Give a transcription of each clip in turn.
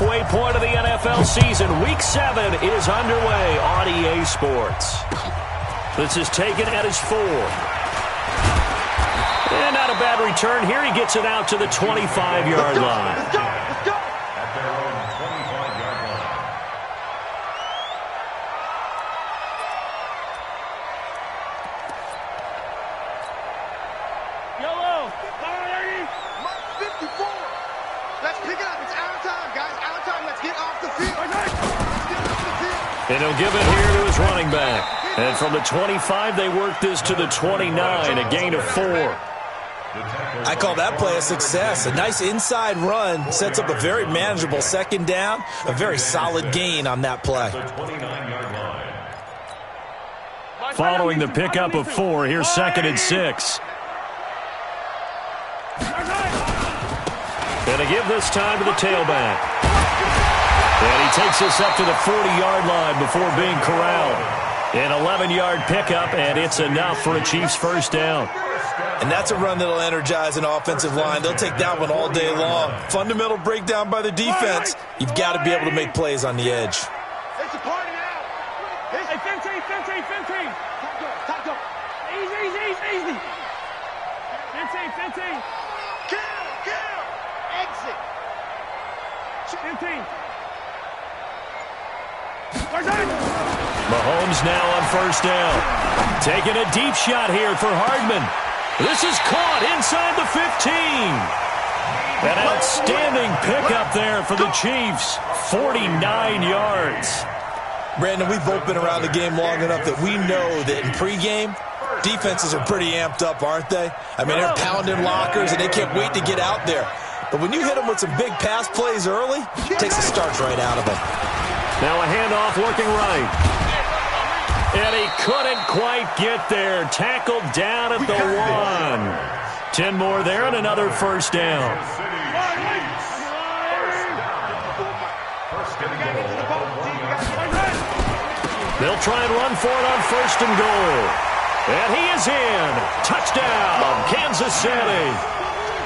halfway point of the NFL season. Week 7 is underway on EA Sports. This is taken at his 4. And not a bad return here. He gets it out to the 25-yard line. Let's go! At their own 25-yard line. YOLO! 54! Let's pick it up. It's out of time, guys. Out of time. Let's get off the field. And he'll give it here to his running back. And from the 25, they work this to the 29, a gain of 4. I call that play a success. A nice inside run sets up a very manageable second down. A very solid gain on that play. Following the pickup of 4, here's 2nd and 6. And a give this time to the tailback. And he takes us up to the 40-yard line before being corralled. An 11-yard pickup, and it's enough for a Chiefs first down. And that's a run that'll energize an offensive line. They'll take that one all day long. Fundamental breakdown by the defense. You've got to be able to make plays on the edge. It's a party now. Hey, 15. Top go. Easy. 15. Kill. Exit. 15. Mahomes now on first down. Taking a deep shot here for Hardman. This is caught inside the 15. An outstanding pickup there for the Chiefs. 49 yards. Brandon, we've both been around the game long enough that we know that in pregame, defenses are pretty amped up, aren't they? I mean, they're pounding lockers, and they can't wait to get out there. But when you hit them with some big pass plays early, it takes the starch right out of them. Now a handoff working right. And he couldn't quite get there. Tackled down at the 1. 10 more there and another first down. They'll try and run for it on first and goal. And he is in. Touchdown, Kansas City.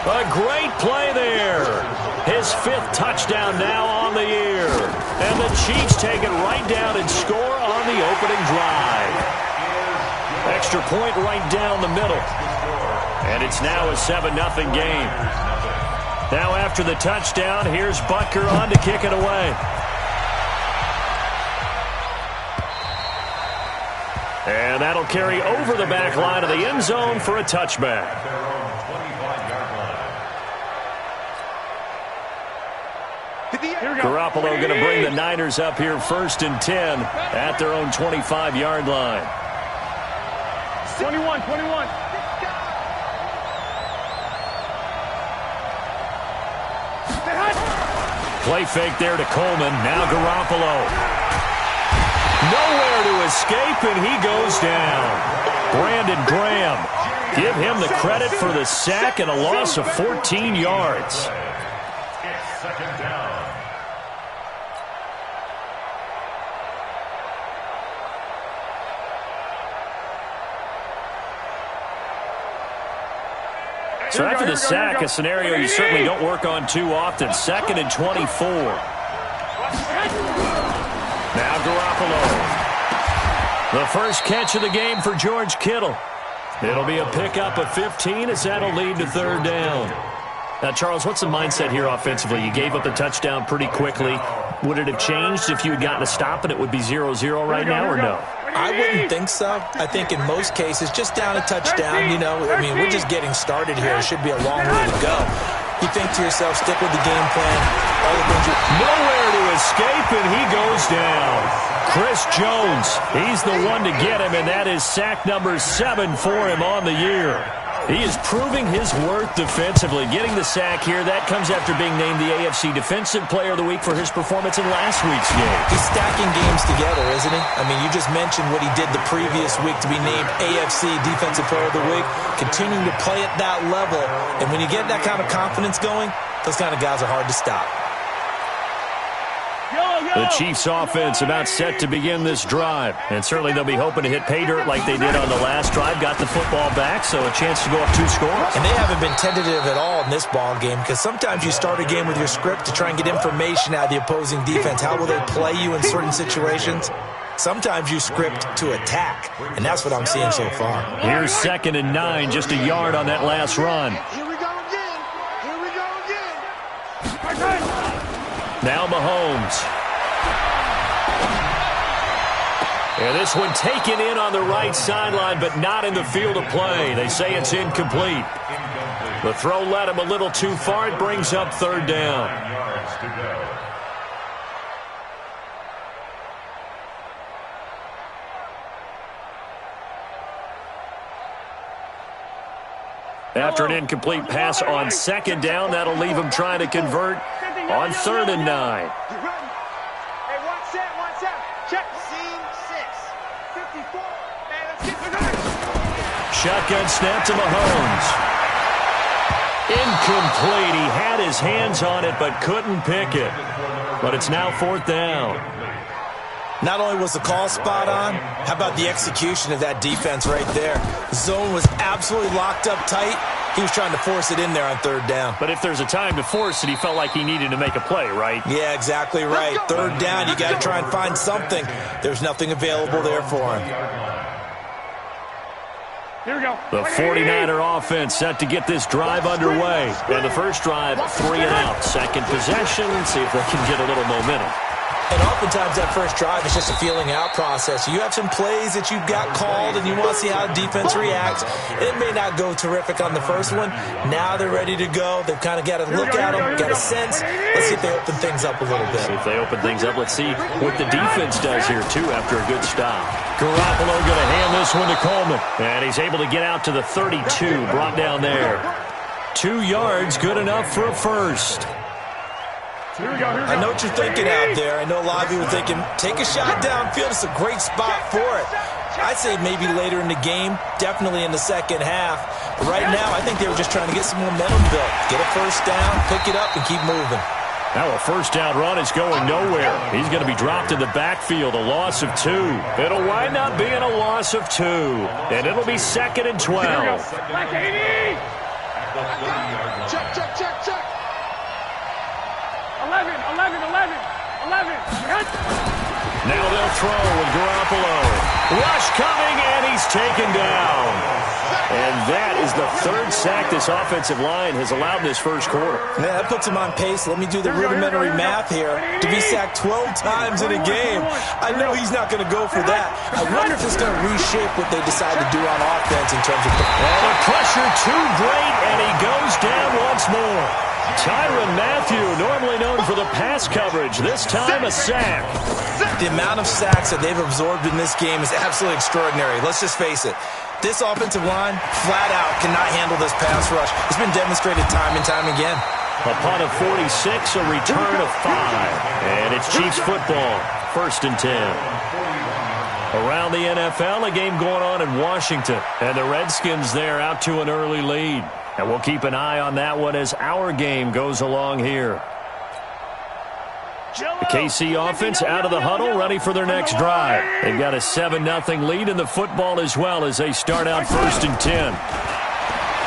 A great play there. His 5th touchdown now on the year. And the Chiefs take it right down and score on the opening drive. Extra point right down the middle. And it's now a 7-0 game. Now after the touchdown, here's Butker on to kick it away. And that'll carry over the back line of the end zone for a touchback. Garoppolo going to bring the Niners up here 1st and 10 at their own 25-yard line. 21. Play fake there to Coleman. Now Garoppolo. Nowhere to escape, and he goes down. Brandon Graham. Give him the credit for the sack and a loss of 14 yards. It's 2nd down. So after the sack, a scenario you certainly don't work on too often. 2nd and 24. Now Garoppolo. The first catch of the game for George Kittle. It'll be a pickup of 15 as that'll lead to 3rd down. Now, Charles, what's the mindset here offensively? You gave up the touchdown pretty quickly. Would it have changed if you had gotten a stop and it would be 0-0 right now, or no? I wouldn't think so. I think in most cases, just down a touchdown, you know, I mean, we're just getting started here. It should be a long way to go. You think to yourself, stick with the game plan. All the things nowhere to escape, and he goes down. Chris Jones, he's the one to get him, and that is sack number 7 for him on the year. He is proving his worth defensively. Getting the sack here, that comes after being named the AFC Defensive Player of the Week for his performance in last week's game. He's stacking games together, isn't he? I mean, you just mentioned what he did the previous week to be named AFC Defensive Player of the Week. Continuing to play at that level. And when you get that kind of confidence going, those kind of guys are hard to stop. The Chiefs offense about set to begin this drive. And certainly they'll be hoping to hit pay dirt like they did on the last drive. Got the football back, so a chance to go up 2 scores. And they haven't been tentative at all in this ball game, because sometimes you start a game with your script to try and get information out of the opposing defense. How will they play you in certain situations? Sometimes you script to attack, and that's what I'm seeing so far. Here's 2nd and 9, just a yard on that last run. Here we go again. Here we go again. Now Mahomes. And this one taken in on the right sideline, but not in the field of play. They say it's incomplete. The throw led him a little too far. It brings up 3rd down. Yards to go. After an incomplete pass on 2nd down, that'll leave him trying to convert on 3rd and 9. You ready? Hey, one set. Check. Scene 6. 54. Hey, let's get the gun. Shotgun snap to Mahomes. Incomplete. He had his hands on it but couldn't pick it. But it's now 4th down. Not only was the call spot on, how about the execution of that defense right there? The zone was absolutely locked up tight. He was trying to force it in there on 3rd down. But if there's a time to force it, he felt like he needed to make a play, right? Yeah, exactly right. 3rd down, you got to try and find something. There's nothing available there for him. Here we go. The 49er offense set to get this drive underway. And the first drive, 3 and out. Second possession, see if they can get a little momentum. And oftentimes that first drive is just a feeling out process. You have some plays that you've got called and you want to see how the defense reacts. It may not go terrific on the first one. Now they're ready to go. They've kind of got to look at them, got a sense. Let's see if they open things up a little bit. See if they open things up. Let's see what the defense does here, too, after a good stop. Garoppolo going to hand this one to Coleman. And he's able to get out to the 32, brought down there. 2 yards, good enough for a first. I know what you're thinking out there. I know a lot of you are thinking, take a shot downfield. It's a great spot for it. I'd say maybe later in the game, definitely in the second half. But right now, I think they were just trying to get some momentum built. Get a first down, pick it up, and keep moving. Now a first down run is going nowhere. He's going to be dropped in the backfield, a loss of 2. It'll wind up being a loss of 2. And it'll be 2nd and 12. Check. 11. Now they'll throw with Garoppolo. Rush coming, and he's taken down. And that is the 3rd sack this offensive line has allowed in this first quarter. Yeah, that puts him on pace. Let me do the rudimentary math here. To be sacked 12 times in a game, I know he's not going to go for that. I wonder if it's going to reshape what they decide to do on offense in terms of... Well, the pressure too great, and he goes down once more. Tyrann Mathieu, normally known for the pass coverage, this time a sack. The amount of sacks that they've absorbed in this game is absolutely extraordinary. Let's just face it. This offensive line, flat out, cannot handle this pass rush. It's been demonstrated time and time again. A punt of 46, a return of 5. And it's Chiefs football, 1st and 10. Around the NFL, a game going on in Washington. And the Redskins there out to an early lead. And we'll keep an eye on that one as our game goes along here. The KC offense out of the huddle, ready for their next drive. They've got a 7-0 lead in the football as well as they start out 1st and 10.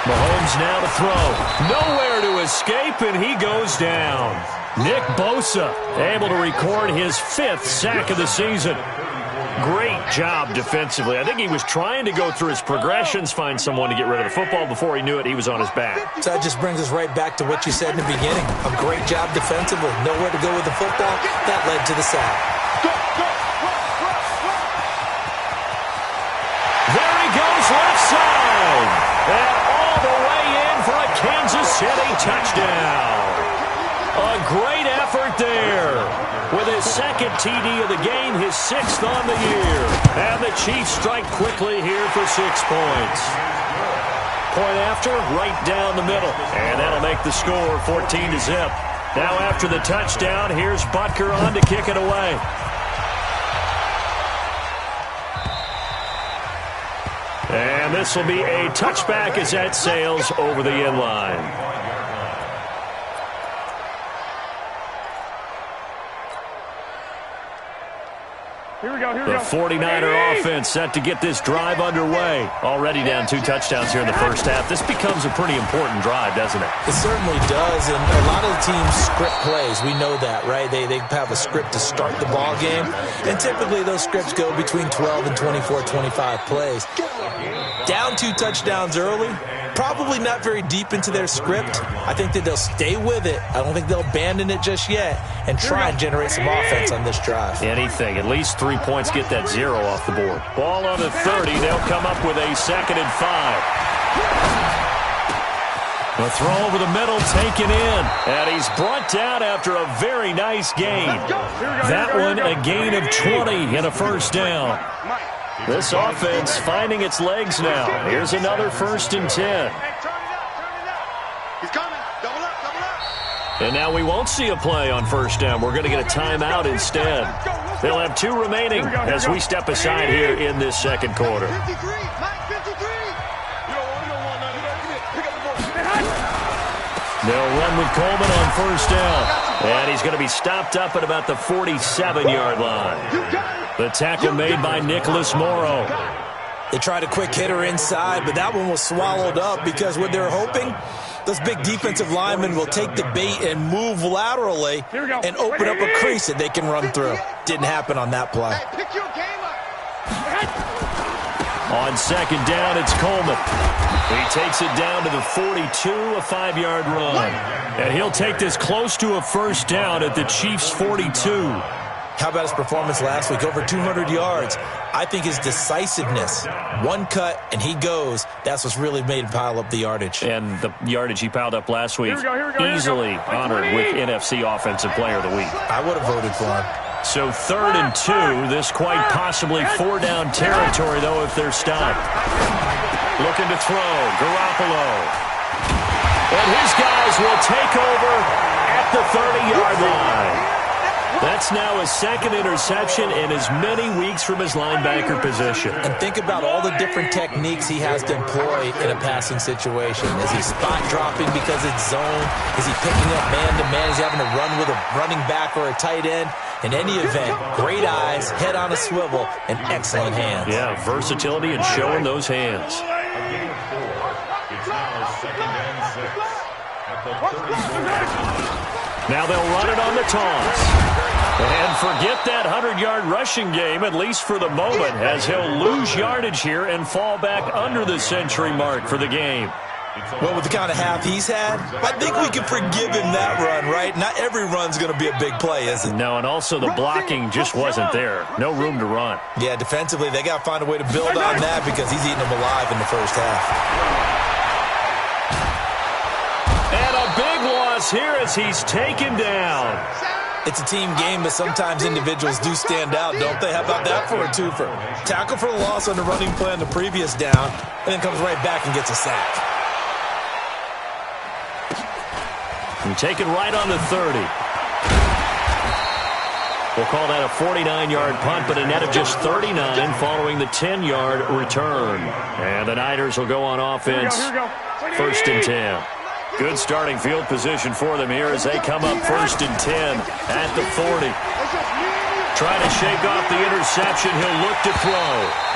Mahomes now to throw. Nowhere to escape, and he goes down. Nick Bosa able to record his 5th sack of the season. Great job defensively. I think he was trying to go through his progressions, find someone to get rid of the football. Before he knew it, he was on his back. So that just brings us right back to what you said in the beginning. A great job defensively. Nowhere to go with the football. That led to the sack. There he goes, left side. And all the way in for a Kansas City touchdown. A great effort there. With his 2nd TD of the game, his 6th on the year. And the Chiefs strike quickly here for 6 points. Point after, right down the middle. And that'll make the score 14-0. Now after the touchdown, here's Butker on to kick it away. And this will be a touchback as that sails over the end line. Here we go. The 49er offense set to get this drive underway. Already down 2 touchdowns here in the first half. This becomes a pretty important drive, doesn't it? It certainly does, and a lot of the teams script plays. We know that, right? They have a script to start the ball game, and typically those scripts go between 12 and 24, 25 plays. Down 2 touchdowns early, probably not very deep into their script. I think that they'll stay with it. I don't think they'll abandon it just yet and try and generate some offense on this drive. Anything. At least 3 points, get that 0 off the board. Ball on the 30. They'll come up with a 2nd and 5. The throw over the middle taken in. And he's brought down after a very nice gain. That one a gain of 20 and a first down. This offense finding its legs now. Here's another 1st and 10. He's coming. Double up. And now we won't see a play on 1st down. We're going to get a timeout instead. They'll have 2 remaining as we step aside here in this 2nd quarter. 53. Mike, 53. They'll run with Coleman on 1st down. And he's going to be stopped up at about the 47-yard line. The tackle made by Nicholas Morrow. They tried a quick hitter inside, but that one was swallowed up because what they're hoping, those big defensive linemen will take the bait and move laterally and open up a crease that they can run through. Didn't happen on that play. Pick your game up. On 2nd down, it's Coleman. He takes it down to the 42, a 5-yard run. And he'll take this close to a 1st down at the Chiefs' 42. How about his performance last week? Over 200 yards. I think his decisiveness, one cut, and he goes. That's what's really made him pile up the yardage. And the yardage he piled up last week, easily honored with NFC Offensive Player of the Week. I would have voted for him. So 3rd and 2. This quite possibly 4-down territory, though, if they're stopped. Looking to throw. Garoppolo. And his guys will take over at the 30-yard line. That's now his 2nd interception in as many weeks from his linebacker position. And think about all the different techniques he has to employ in a passing situation. Is he spot dropping because it's zone? Is he picking up man-to-man? Is he having to run with a running back or a tight end? In any event, great eyes, head on a swivel, and excellent hands. Yeah, versatility and showing those hands. A gain of 4. It's now 2nd and 6 at the 34. Now they'll run it on the toss. And forget that 100-yard rushing game, at least for the moment, as he'll lose yardage here and fall back under the century mark for the game. Well, with the kind of half he's had, I think we can forgive him that run, right? Not every run's going to be a big play, is it? No, and also the blocking just wasn't there. No room to run. Yeah, defensively, they got to find a way to build on that because he's eating them alive in the first half. And a big loss here as he's taken down. It's a team game, but sometimes individuals do stand out, don't they? How about that for a twofer? Tackle for a loss on the running play on the previous down, and then comes right back and gets a sack. And taken right on the 30. We'll call that a 49-yard punt, but a net of just 39 following the 10-yard return. And the Niners will go on offense. 1st and 10. Good starting field position for them here as they come up 1st and 10 at the 40. Trying to shake off the interception. He'll look to throw.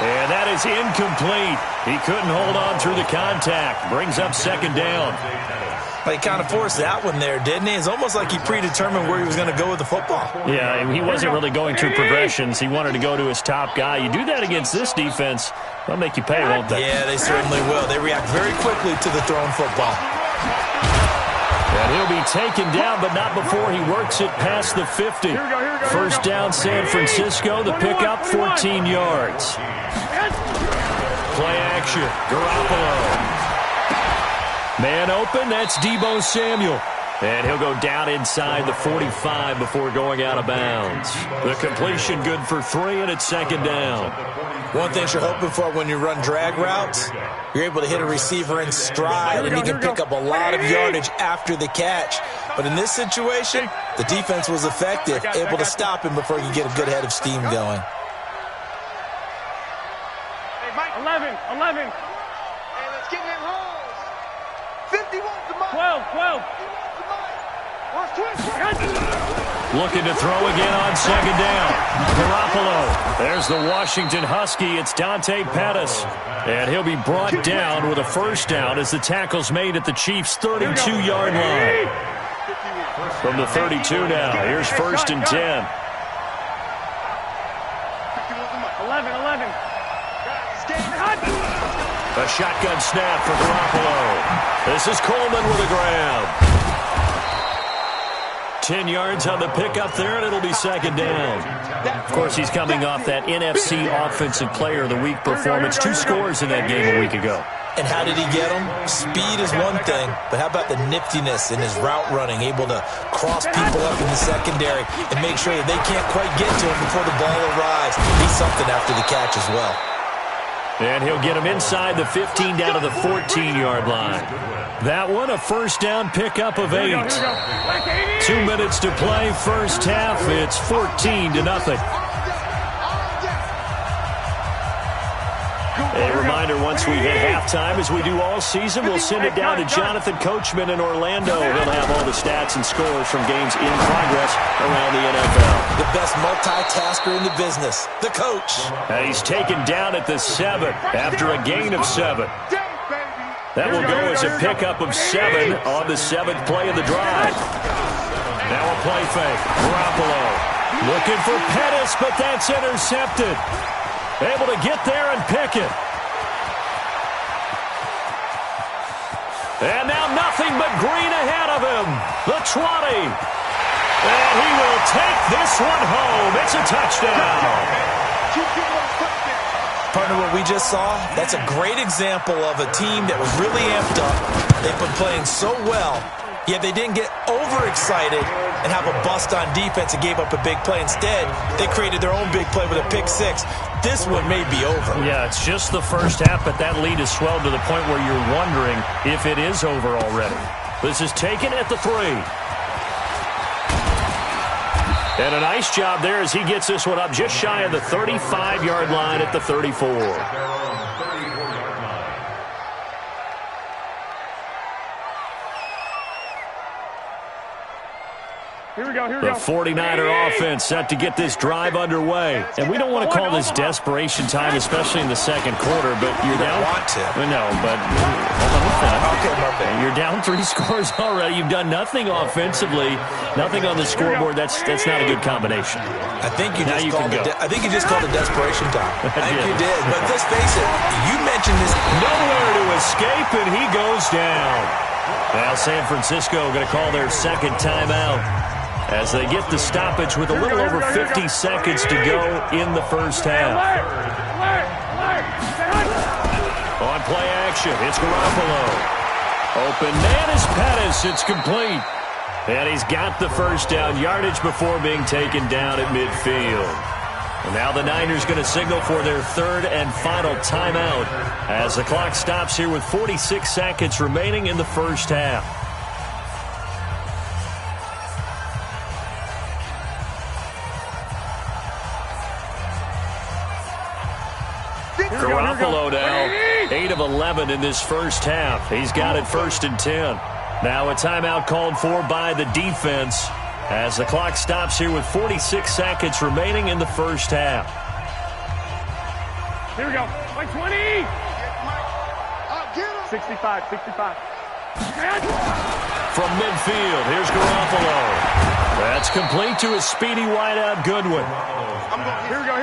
And that is incomplete. He couldn't hold on through the contact. Brings up 2nd down. He kind of forced that one there, didn't he? It's almost like he predetermined where he was going to go with the football. Yeah, he wasn't really going through progressions. He wanted to go to his top guy. You do that against this defense, they'll make you pay, won't they? Yeah, they certainly will. They react very quickly to the thrown football. And he'll be taken down, but not before he works it past the 50. 1st down, San Francisco. The pickup, 14 yards. Play action. Garoppolo. Man open, that's Deebo Samuel. And he'll go down inside the 45 before going out of bounds. The completion good for 3, and it's 2nd down. One thing you're hoping for when you run drag routes, you're able to hit a receiver in stride, and he can pick up a lot of yardage after the catch. But in this situation, the defense was effective, able to stop him before he could get a good head of steam going. Hey, Mike, 11. Hey, let's get him holes. 51 to Mike. 12. Looking to throw again on second down. Garoppolo. There's the Washington Husky. It's Dante Pettis. And he'll be brought down with a first down as the tackle's made at the Chiefs' 32-yard line. From the 32 now. Here's first and 10. 11. A shotgun snap for Garoppolo. This is Coleman with a grab. 10 yards on the pickup there, and it'll be second down. Of course, he's coming off that NFC Offensive Player of the Week performance. 2 scores in that game a week ago. And how did he get them? Speed is one thing, but how about the niftiness in his route running, able to cross people up in the secondary and make sure that they can't quite get to him before the ball arrives. He's something after the catch as well. And he'll get him inside the 15 down to the 14-yard line. That one, a first down pickup of 8. 2 minutes to play, first half. It's 14-0. A reminder, once we hit halftime, as we do all season, we'll send it down to Jonathan Coachman in Orlando. He'll have all the stats and scores from games in progress around the NFL. The best multitasker in the business, the coach. And he's taken down at the 7 after a gain of 7. That will go as a pickup of 7 on the 7th play of the drive. Now a play fake. Garoppolo looking for Pettis, but that's intercepted. Able to get there and pick it. And now nothing but green ahead of him. The 20. And he will take this one home. It's a touchdown. Partner, what we just saw, that's a great example of a team that was really amped up. They've been playing so well, yet they didn't get overexcited and have a bust on defense and gave up a big play. Instead, they created their own big play with a pick 6. This one may be over. Yeah, it's just the first half, but that lead has swelled to the point where you're wondering if it is over already. This is taken at the 3. And a nice job there as he gets this one up just shy of the 35-yard line at the 34. Here we go. The 49er offense set to get this drive underway. And we don't want to call this desperation time, especially in the second quarter, but you're down. Want to. No, but Okay, my bad. you're down 3 scores already. You've done nothing offensively, nothing on the scoreboard. That's not a good combination. I think you Now just you called can it. go. I think you just called it desperation time. I think did. you did. But let's face it, you mentioned this. Nowhere to escape, and he goes down. Now San Francisco going to call their second timeout as they get the stoppage with a little over 50 seconds to go in the first half. On play action, it's Garoppolo. Open man is Pettis. It's complete. And he's got the first down yardage before being taken down at midfield. And now the Niners going to signal for their third and final timeout as the clock stops here with 46 seconds remaining in the first half. Garoppolo now 8 of 11 in this first half. He's got it first and 10. Now a timeout called for by the defense as the clock stops here with 46 seconds remaining in the first half. Here we go. Like 20. 65. From midfield, here's Garoppolo. That's complete to a speedy wideout Goodwin. Here we go.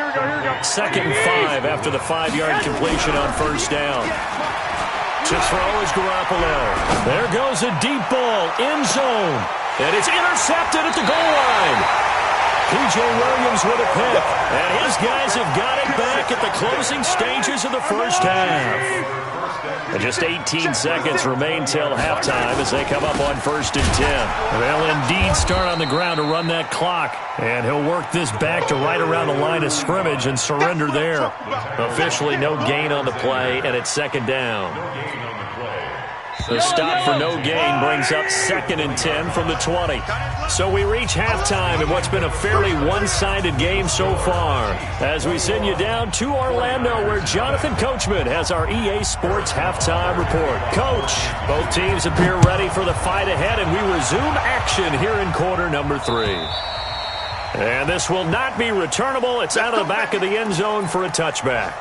2nd and 5 after the 5-yard completion on first down. To throw is Garoppolo. There goes a deep ball, end zone. And it's intercepted at the goal line. P.J. Williams with a pick. And his guys have got it back at the closing stages of the first half. And just 18 seconds remain till halftime as they come up on 1st and 10. They'll indeed start on the ground to run that clock. And he'll work this back to right around the line of scrimmage and surrender there. Officially no gain on the play, and it's 2nd down. The stop for no gain brings up 2nd and 10 from the 20. So we reach halftime in what's been a fairly one-sided game so far, as we send you down to Orlando, where Jonathan Coachman has our EA Sports halftime report. Coach, both teams appear ready for the fight ahead, and we resume action here in quarter number 3. And this will not be returnable. It's out of the back of the end zone for a touchback.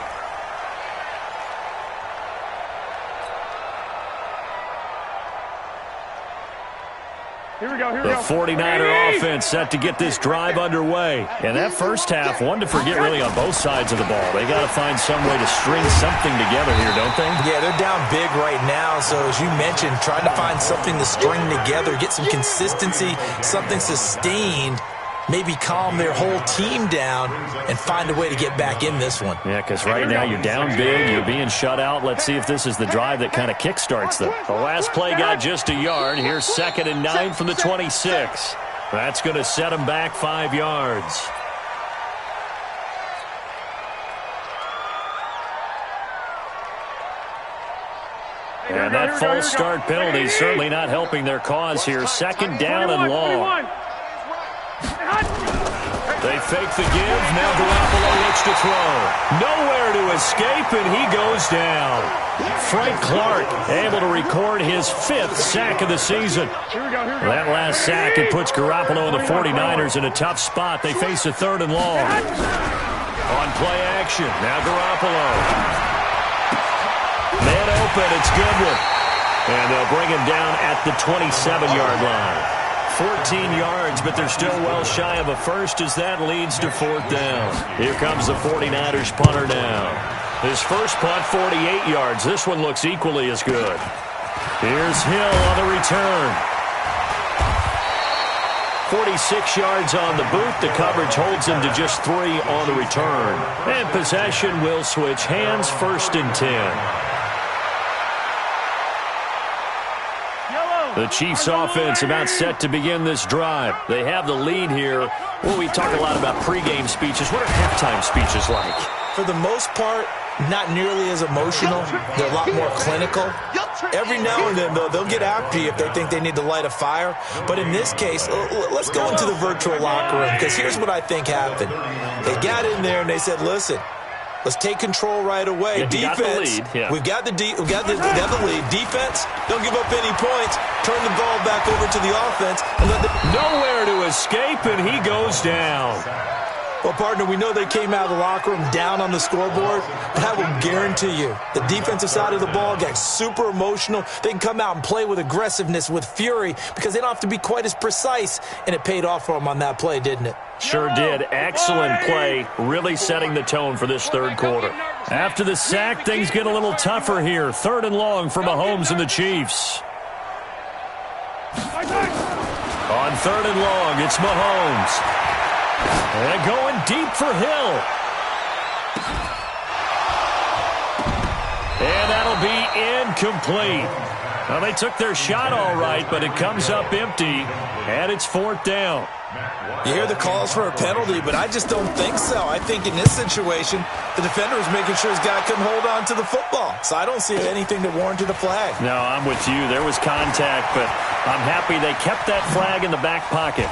Here we go, The 49er offense set to get this drive underway. And that first half, one to forget really on both sides of the ball. They got to find some way to string something together here, don't they? Yeah, they're down big right now. So as you mentioned, trying to find something to string together, get some consistency, something sustained, maybe calm their whole team down and find a way to get back in this one. Yeah, because right now you're down big, you're being shut out. Let's see if this is the drive that kind of kickstarts them. The last play got just a yard. Here's 2nd and 9 from the 26. That's going to set them back 5 yards. And that false start penalty is certainly not helping their cause here. 2nd down and long. They fake the give. Now Garoppolo looks to throw. Nowhere to escape, and he goes down. Frank Clark able to record his 5th sack of the season. That last sack, it puts Garoppolo and the 49ers in a tough spot. They face a 3rd and long. On play action, now Garoppolo. Man open, it's Goodwin. And they'll bring him down at the 27-yard line. 14 yards, but they're still well shy of a first as that leads to 4th down. Here comes the 49ers punter now. His first punt, 48 yards. This one looks equally as good. Here's Hill on the return. 46 yards on the boot. The coverage holds him to just 3 on the return. And possession will switch hands, 1st and 10. The Chiefs offense about set to begin this drive. They have the lead here. Well, we talk a lot about pregame speeches. What are halftime speeches like? For the most part, not nearly as emotional. They're a lot more clinical. Every now and then, though, they'll get after you if they think they need to light a fire. But in this case, let's go into the virtual locker room, because here's what I think happened. They got in there and they said, listen, let's take control right away. Yeah, defense, we've got the lead. Defense, don't give up any points. Turn the ball back over to the offense. And nowhere to escape, and he goes down. Well, partner, we know they came out of the locker room down on the scoreboard, but I will guarantee you the defensive side of the ball got super emotional. They can come out and play with aggressiveness, with fury, because they don't have to be quite as precise, and it paid off for them on that play, didn't it? Sure did. Excellent play, really setting the tone for this 3rd quarter. After the sack, things get a little tougher here. 3rd and long for Mahomes and the Chiefs. On 3rd and long, it's Mahomes. And going deep for Hill. And that'll be incomplete. Well, they took their shot all right, but it comes up empty, and it's 4th down. You hear the calls for a penalty, but I just don't think so. I think in this situation, the defender was making sure his guy couldn't hold on to the football. So I don't see anything that warranted a flag. No, I'm with you. There was contact, but I'm happy they kept that flag in the back pocket.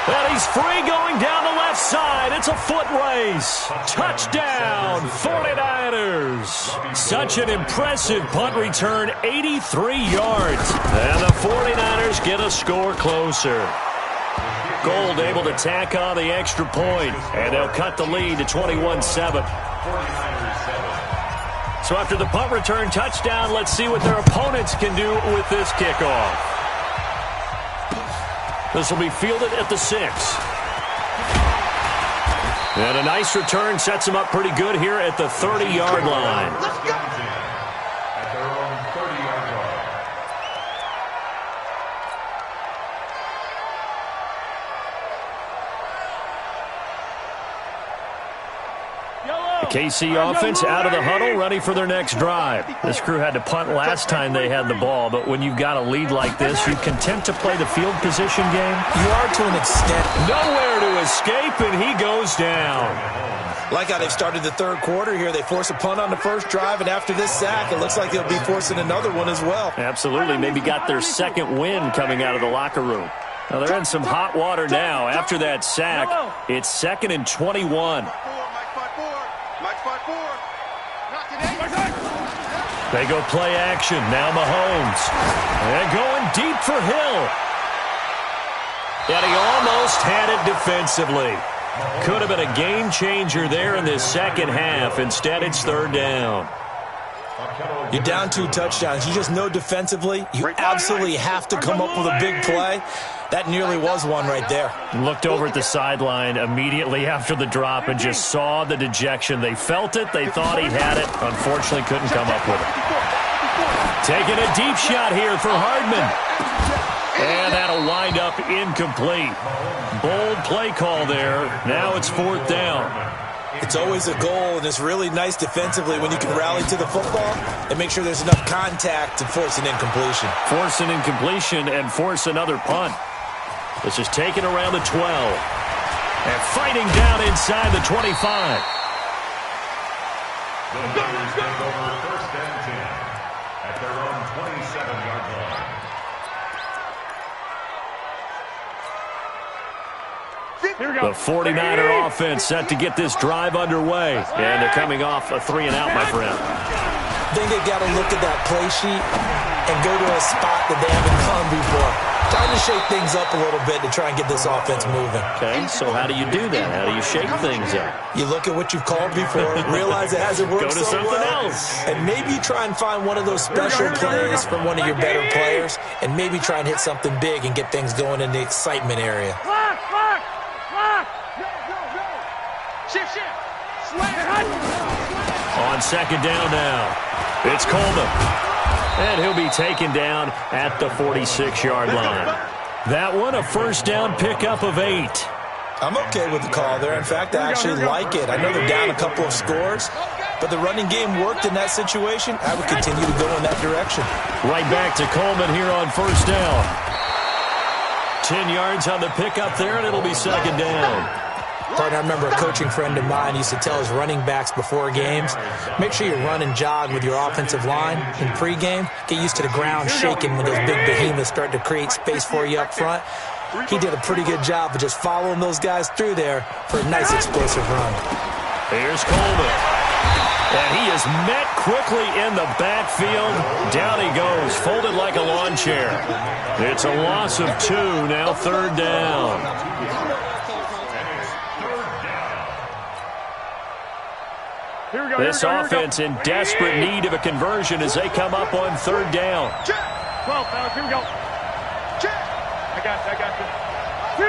And he's free going down the left side. It's a foot race. Touchdown, 49ers. Such an impressive punt return, 83 yards. And the 49ers get a score closer. Gold able to tack on the extra point, and they'll cut the lead to 21-7. So after the punt return touchdown, let's see what their opponents can do with this kickoff. This will be fielded at the 6. And a nice return sets them up pretty good here at the 30-yard line. At their own 30-yard line. The KC offense out of the huddle, ready for their next drive. This crew had to punt last time they had the ball, but when you've got a lead like this, you content to play the field position game? You are to an extent. Nowhere to escape, and he goes down. Like how they've started the third quarter here. They force a punt on the first drive, and after this sack, it looks like they'll be forcing another one as well. Absolutely. Maybe got their second win coming out of the locker room. Now, they're in some hot water now. After that sack, it's 2nd and 21. They go play action. Now Mahomes. And going deep for Hill. And he almost had it defensively. Could have been a game changer there in this second half. Instead, it's 3rd down. You're down 2 touchdowns. You just know defensively you absolutely have to come up with a big play. That nearly was one right there. Looked over at the sideline immediately after the drop and just saw the dejection. They felt it. They thought he had it. Unfortunately, couldn't come up with it. Taking a deep shot here for Hardman. And that'll wind up incomplete. Bold play call there. Now it's 4th down. It's always a goal, and it's really nice defensively when you can rally to the football and make sure there's enough contact to force an incompletion. Force an incompletion and force another punt. This is taken around the 12. And fighting down inside the 25. The Niners take over 1st and 10 at their own 27-yard line. The 49er offense set to get this drive underway. And they're coming off a 3-and-out, my friend. I think they've got to look at that play sheet and go to a spot that they haven't gone before. Trying to shake things up a little bit to try and get this offense moving. Okay, so how do you do that? How do you shake things up? You look at what you've called before, realize it hasn't worked Go to so something well, else. and maybe try and find one of those special plays from one of your better players, and maybe try and hit something big and get things going in the excitement area. On 2nd down now, it's Coleman. And he'll be taken down at the 46-yard line. That one, a 1st down pickup of 8. I'm okay with the call there. In fact, I actually like it. I know they're down a couple of scores, but the running game worked in that situation. I would continue to go in that direction. Right back to Coleman here on 1st down. 10 yards on the pickup there, and it'll be 2nd down. Partner, I remember a coaching friend of mine used to tell his running backs before games, make sure you run and jog with your offensive line in pregame. Get used to the ground shaking when those big behemoths start to create space for you up front. He did a pretty good job of just following those guys through there for a nice explosive run. Here's Coleman. And he is met quickly in the backfield. Down he goes, folded like a lawn chair. It's a loss of 2, now 3rd down. This offense in desperate need of a conversion as they come up on 3rd down. 12, fellas, here we go. I got you.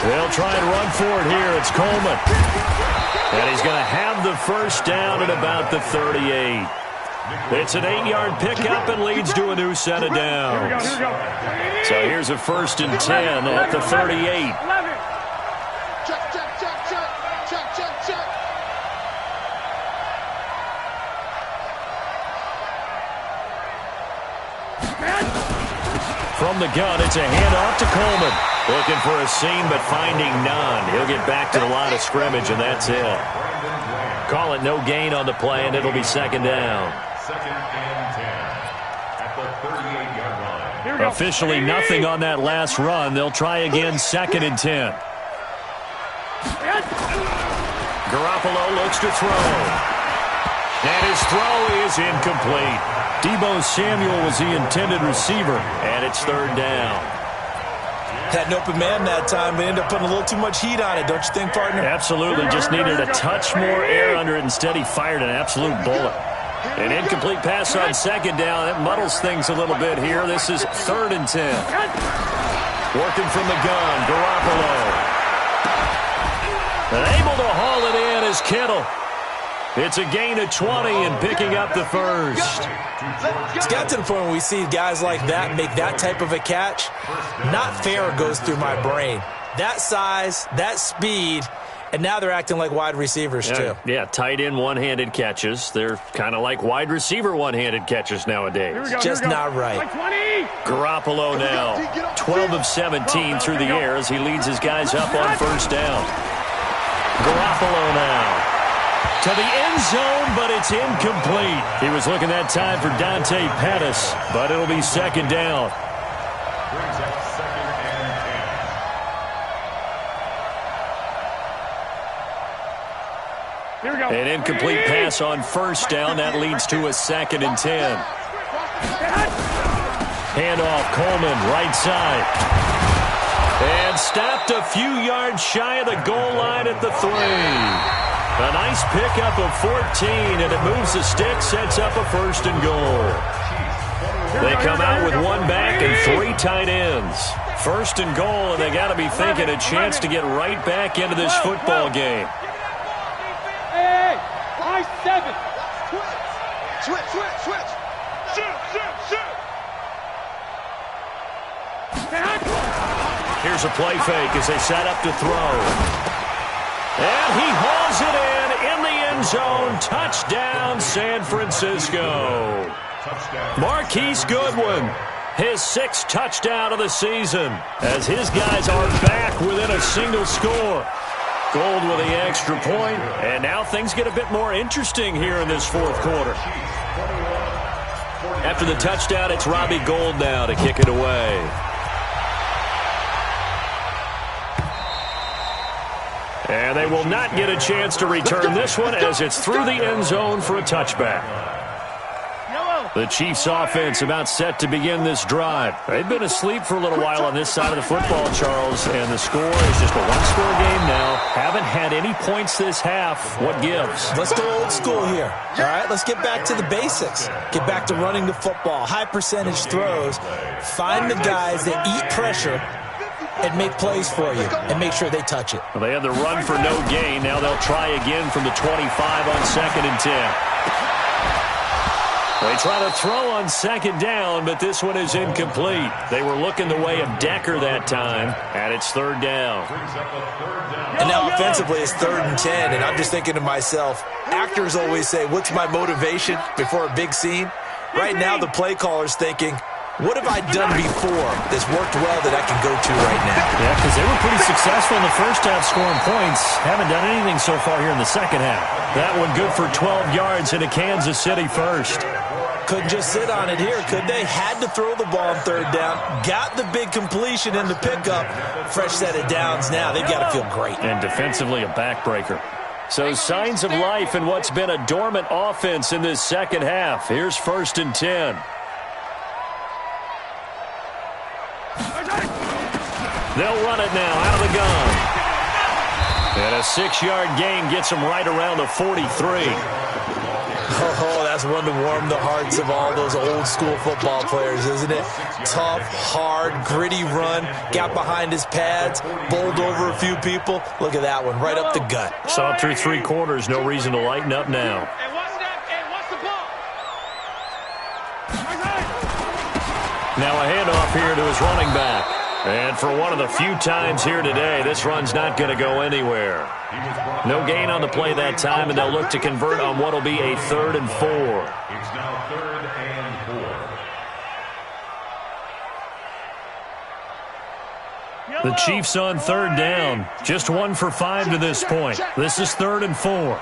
2. They'll try and run for it here. It's Coleman. And he's going to have the 1st down at about the 38. It's an 8-yard pickup and leads to a new set of downs. So here's a 1st and 10 at the 38. From the gun, it's a handoff to Coleman. Looking for a seam, but finding none. He'll get back to the line of scrimmage, and that's it. Call it no gain on the play, and it'll be 2nd down. 2nd and 10 at the 38-yard line. Officially nothing on that last run. They'll try again, 2nd and 10. Garoppolo looks to throw. And his throw is incomplete. Deebo Samuel was the intended receiver, and it's 3rd down. Had an open man that time, but ended up putting a little too much heat on it, don't you think, partner? Absolutely. Just needed a touch more air under it. Instead, he fired an absolute bullet. An incomplete pass on 2nd down. That muddles things a little bit here. This is 3rd and 10. Working from the gun, Garoppolo. And able to haul it in is Kittle. It's a gain of 20 and picking up the 1st. It's got to the point where we see guys like that make that type of a catch. Not fair goes through my brain. That size, that speed, And now they're acting like wide receivers, too. Yeah, tight end one-handed catches. They're kind of like wide receiver one-handed catches nowadays. Just not right. Garoppolo now, 12 of 17 through the air as he leads his guys up on first down. Garoppolo now to the end zone, but it's incomplete. He was looking that time for Dante Pettis, but it'll be second down. Brings up second and 10. An incomplete pass on first down. That leads to a second and 10. Handoff, Coleman, right side. And stopped a few yards shy of the goal line at the 3. A nice pickup of 14, and it moves the stick, sets up a first and goal. They come out with one back and 3 tight ends. First and goal, and they got to be thinking a chance to get right back into this football game. Hey, 5-7. Switch. Shoot. Here's a play fake as they set up to throw. And he hauls it in the end zone. Touchdown, San Francisco. Marquise Goodwin, his 6th touchdown of the season, as his guys are back within a single score. Gold with the extra point, and now things get a bit more interesting here in this fourth quarter. After the touchdown, it's Robbie Gould now to kick it away. And they will not get a chance to return this one as it's through the end zone for a touchback. The Chiefs offense about set to begin this drive. They've been asleep for a little while on this side of the football, Charles, and the score is just a one-score game now. Haven't had any points this half. What gives? Let's go old school here. All right, let's get back to the basics. Get back to running the football, high percentage throws. Find the guys that eat pressure and make plays for you and make sure they touch it. Well, they had the run for no gain. Now they'll try again from the 25 on second and 10. They try to throw on second down, but this one is incomplete. They were looking the way of Decker that time, and it's third down. And now offensively it's 3rd and 10, and I'm just thinking to myself, actors always say, what's my motivation before a big scene? Right now the play caller's thinking, what have I done before that's worked well that I can go to right now? Yeah, because they were pretty successful in the first half scoring points. Haven't done anything so far here in the second half. That one good for 12 yards into Kansas City first. Couldn't just sit on it here, could they? Had to throw the ball on 3rd down. Got the big completion in the pickup. Fresh set of downs now. They've got to feel great. And defensively a backbreaker. So signs of life in what's been a dormant offense in this second half. Here's 1st and 10. They'll run it now out of the gun. And a 6-yard gain gets them right around the 43. Oh, that's one to warm the hearts of all those old school football players, isn't it? Tough, hard, gritty run. Got behind his pads, bowled over a few people. Look at that one, right up the gut. Saw it through 3 quarters. No reason to lighten up now. And what's that? And what's the ball? Now a handoff here to his running back. And for one of the few times here today, this run's not going to go anywhere. No gain on the play that time, and they'll look to convert on what will be a 3rd and 4. It's now 3rd and 4. The Chiefs on 3rd down. Just 1 for 5 to this point. This is 3rd and 4.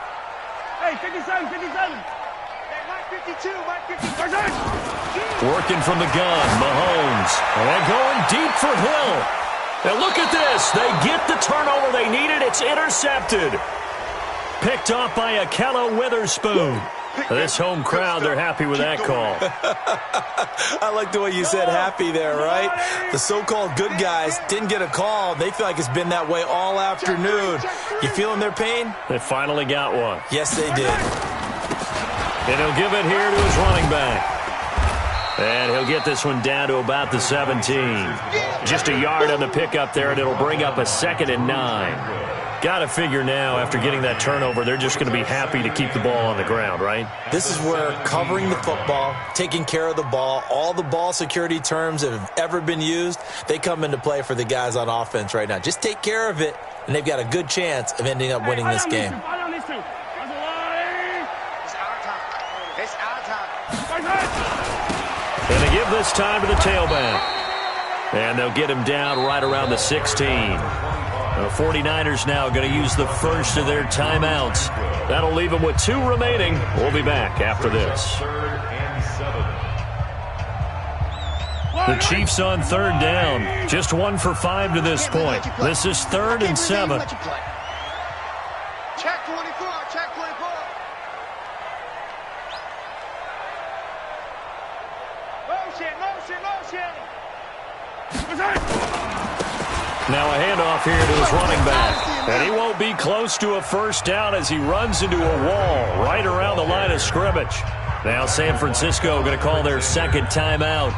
Hey, 57. Hey, Mike 52. Working from the gun, Mahomes. And going deep for Hill. And look at this. They get the turnover they needed. It's intercepted. Picked off by Akello Witherspoon. This home crowd, they're happy with that call. I like the way you said happy there, right? The so-called good guys didn't get a call. They feel like it's been that way all afternoon. You feeling their pain? They finally got one. Yes, they did. And he'll give it here to his running back. And he'll get this one down to about the 17. Just a yard on the pickup there, and it'll bring up a 2nd and 9. Got to figure now, after getting that turnover, they're just going to be happy to keep the ball on the ground, right? This is where covering the football, taking care of the ball, all the ball security terms that have ever been used, they come into play for the guys on offense right now. Just take care of it, and they've got a good chance of ending up winning this game. It's our time. And they give this time to the tailback. And they'll get him down right around the 16. The 49ers now going to use the first of their timeouts. That'll leave them with 2 remaining. We'll be back after this. The Chiefs on 3rd down. Just 1 for 5 to this point. This is 3rd and 7. Check 24, check 24. Motion. Now a handoff here to his running back. And he won't be close to a first down as he runs into a wall right around the line of scrimmage. Now San Francisco going to call their 2nd timeout.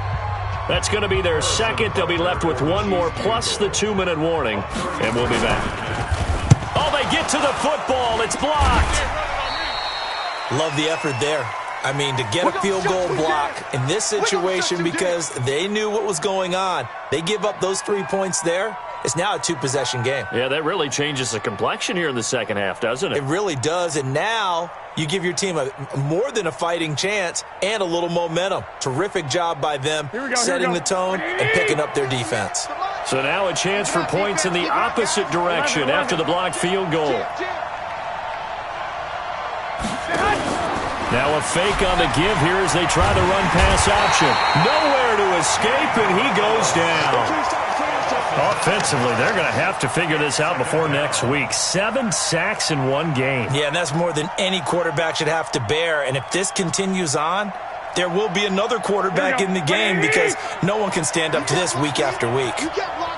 That's going to be their 2nd. They'll be left with 1 more plus the 2-minute warning. And we'll be back. Oh, they get to the football. It's blocked. Love the effort there. I mean, to get a field goal block in this situation because they knew what was going on. They give up those 3 points there. It's now a 2-possession game. Yeah, that really changes the complexion here in the second half, doesn't it? It really does, and now you give your team more than a fighting chance and a little momentum. Terrific job by them setting the tone and picking up their defense. So now a chance for points in the opposite direction after the blocked field goal. Now a fake on the give here as they try the run-pass option. Nowhere to escape, and he goes down. Offensively, they're going to have to figure this out before next week. 7 sacks in 1 game. Yeah, and that's more than any quarterback should have to bear. And if this continues on, there will be another quarterback in the game because no one can stand up to this week after week.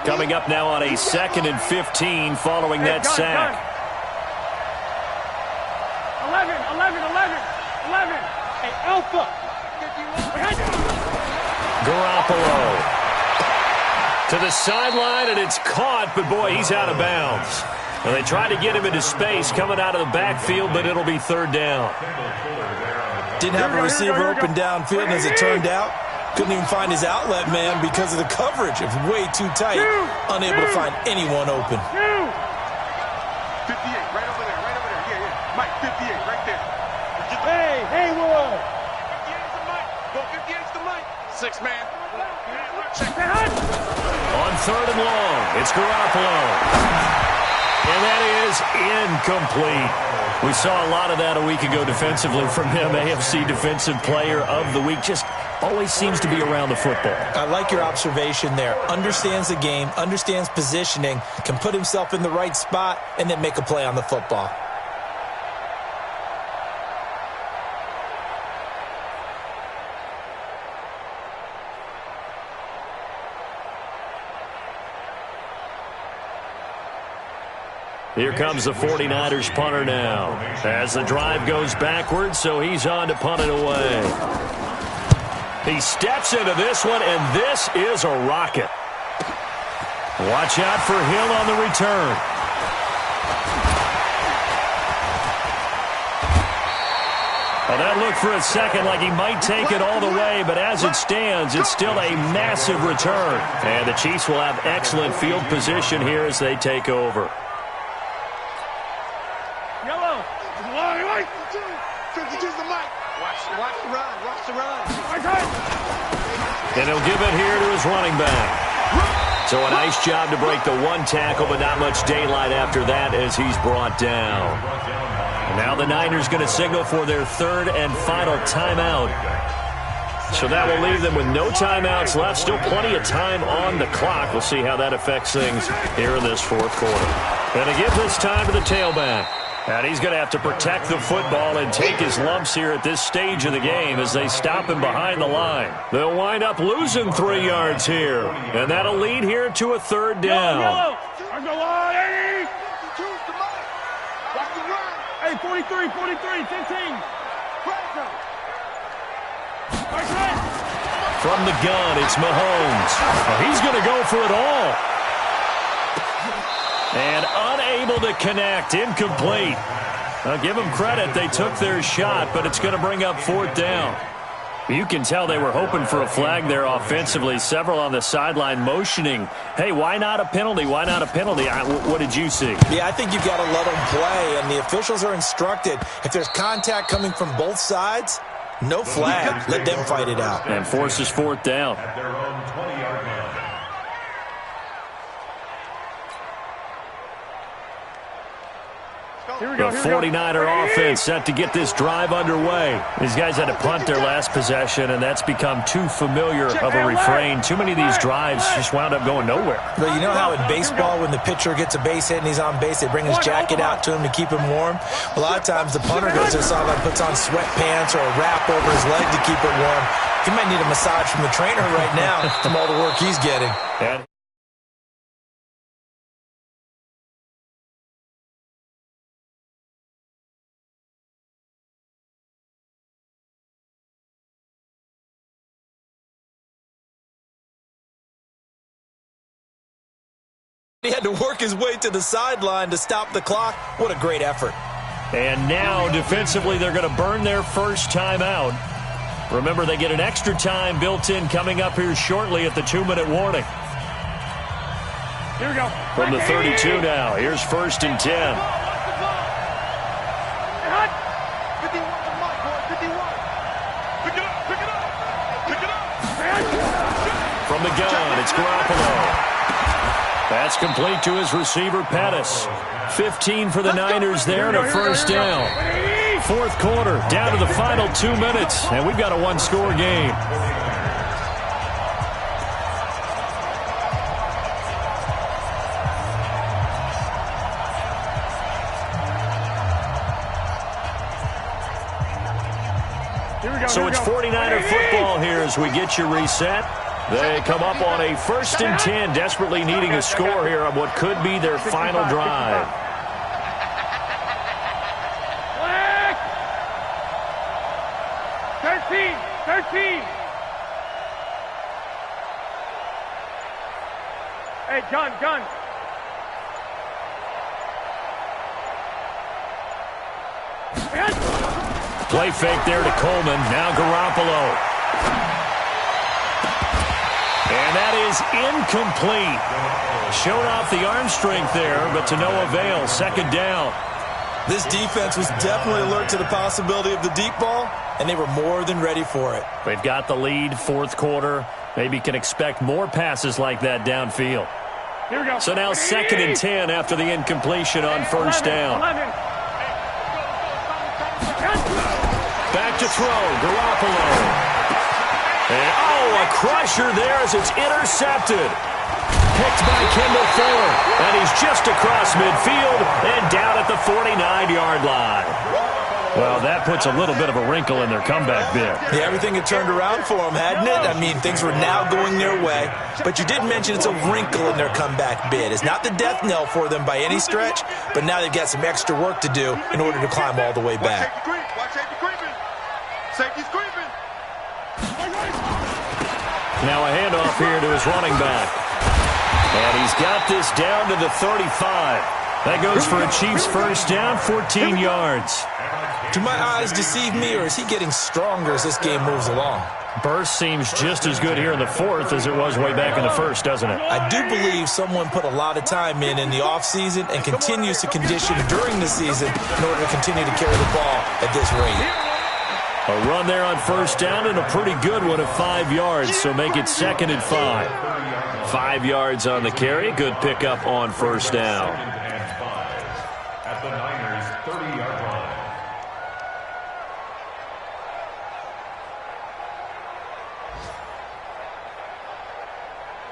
Coming up now on a 2nd and 15 following that sack. 11. Hey, Alpha. Garoppolo to the sideline, and it's caught, but boy, he's out of bounds. And they tried to get him into space coming out of the backfield, but it'll be 3rd down. Didn't have a receiver open downfield, and as it turned out, couldn't even find his outlet man because of the coverage. It was way too tight, unable to find anyone open. 58, right over there. Yeah. Mike, 58, right there. Hey, Will. 58's the Mike. Go 58's the Mike. 6 man. Check that. On 3rd and long, it's Garoppolo. And that is incomplete. We saw a lot of that a week ago defensively from him. AFC Defensive Player of the Week. Just always seems to be around the football. I like your observation there. Understands the game, understands positioning, can put himself in the right spot, and then make a play on the football. Here comes the 49ers punter now as the drive goes backwards, so he's on to punt it away. He steps into this one, and this is a rocket. Watch out for Hill on the return. Well, that looked for a second like he might take it all the way, but as it stands, it's still a massive return. And the Chiefs will have excellent field position here as they take over. Yellow. 52's the Mike. Watch the run. And he'll give it here to his running back. So a nice job to break the 1 tackle, but not much daylight after that as he's brought down. And now the Niners going to signal for their 3rd and final timeout. So that will leave them with no timeouts left. Still plenty of time on the clock. We'll see how that affects things here in this 4th quarter. And to give this time to the tailback. And he's going to have to protect the football and take his lumps here at this stage of the game as they stop him behind the line. They'll wind up losing 3 yards here. And that'll lead here to a 3rd down. Hey, 43, 15. From the gun, it's Mahomes. Well, he's going to go for it all. And unable to connect, incomplete. I'll give them credit, they took their shot, but it's going to bring up 4th down. You can tell they were hoping for a flag there offensively. Several on the sideline motioning, hey, why not a penalty? Why not a penalty? What did you see? Yeah, I think you've got to let them play, and the officials are instructed. If there's contact coming from both sides, no flag. Let them fight it out. And forces fourth down. At their own 20-yard line. The 49er offense set to get this drive underway. These guys had to punt their last possession, and that's become too familiar of a refrain. Too many of these drives just wound up going nowhere. Well, you know how in baseball when the pitcher gets a base hit and he's on base, they bring his jacket out to him to keep him warm? A lot of times the punter goes to the sideline, puts on sweatpants or a wrap over his leg to keep it warm. He might need a massage from the trainer right now from all the work he's getting. He had to work his way to the sideline to stop the clock. What a great effort. And now, defensively, they're going to burn their first timeout. Remember, they get an extra time built in coming up here shortly at the 2-minute warning. Here we go. From the 32 now, here's 1st and 10. From the gun, it's Garoppolo. That's complete to his receiver, Pettis. 15 for the Niners there and a first down. Fourth quarter, down to the final 2 minutes, and we've got a one-score game. So it's 49er football here as we get you reset. They come up on a 1st and 10, desperately needing a score here on what could be their final drive. Thirteen. Hey, gun. Play fake there to Coleman. Now Garoppolo. And that is incomplete. Showed off the arm strength there, but to no avail. Second down. This defense was definitely alert to the possibility of the deep ball, and they were more than ready for it. They've got the lead, fourth quarter. Maybe can expect more passes like that downfield. Here we go. So now 2nd and 10 after the incompletion on first down. Back to throw, Garoppolo. And, a crusher there as it's intercepted. Picked by Kendall Fuller. And he's just across midfield and down at the 49-yard line. Well, that puts a little bit of a wrinkle in their comeback bid. Yeah, everything had turned around for them, hadn't it? I mean, things were now going their way. But you did mention it's a wrinkle in their comeback bid. It's not the death knell for them by any stretch, but now they've got some extra work to do in order to climb all the way back. Watch safety creeping. Safety's creeping. Now a handoff here to his running back. And he's got this down to the 35. That goes for a Chiefs first down, 14 yards. Do my eyes deceive me, or is he getting stronger as this game moves along? Burst seems just as good here in the fourth as it was way back in the first, doesn't it? I do believe someone put a lot of time in the offseason and continues to condition during the season in order to continue to carry the ball at this rate. A run there on first down and a pretty good one of 5 yards, so make it 2nd and 5. 5 yards on the carry, good pickup on first down. At the Niners' 30-yard line.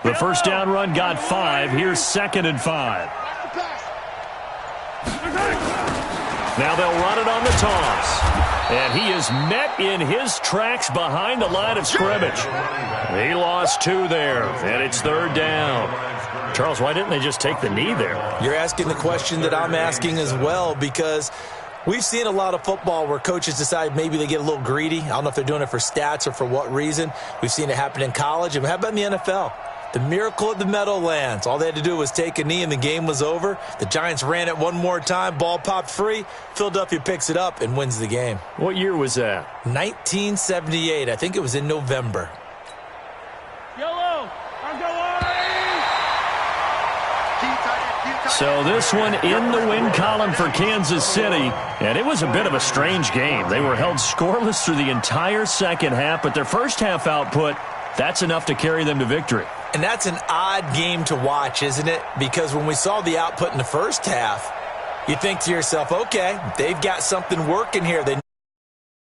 The first down run got 5. Here's 2nd and 5. Now they'll run it on the toss. And he is met in his tracks behind the line of scrimmage. He lost 2 there, and it's 3rd down. Charles, why didn't they just take the knee there? You're asking the question that I'm asking as well, because we've seen a lot of football where coaches decide maybe they get a little greedy. I don't know if they're doing it for stats or for what reason. We've seen it happen in college. And how about in the NFL? The miracle of the Meadowlands. All they had to do was take a knee and the game was over. The Giants ran it one more time. Ball popped free. Philadelphia picks it up and wins the game. What year was that? 1978. I think it was in November. So this one in the win column for Kansas City, and it was a bit of a strange game. They were held scoreless through the entire second half, but their first half output, that's enough to carry them to victory. And that's an odd game to watch, isn't it? Because when we saw the output in the first half, you think to yourself, okay, they've got something working here. They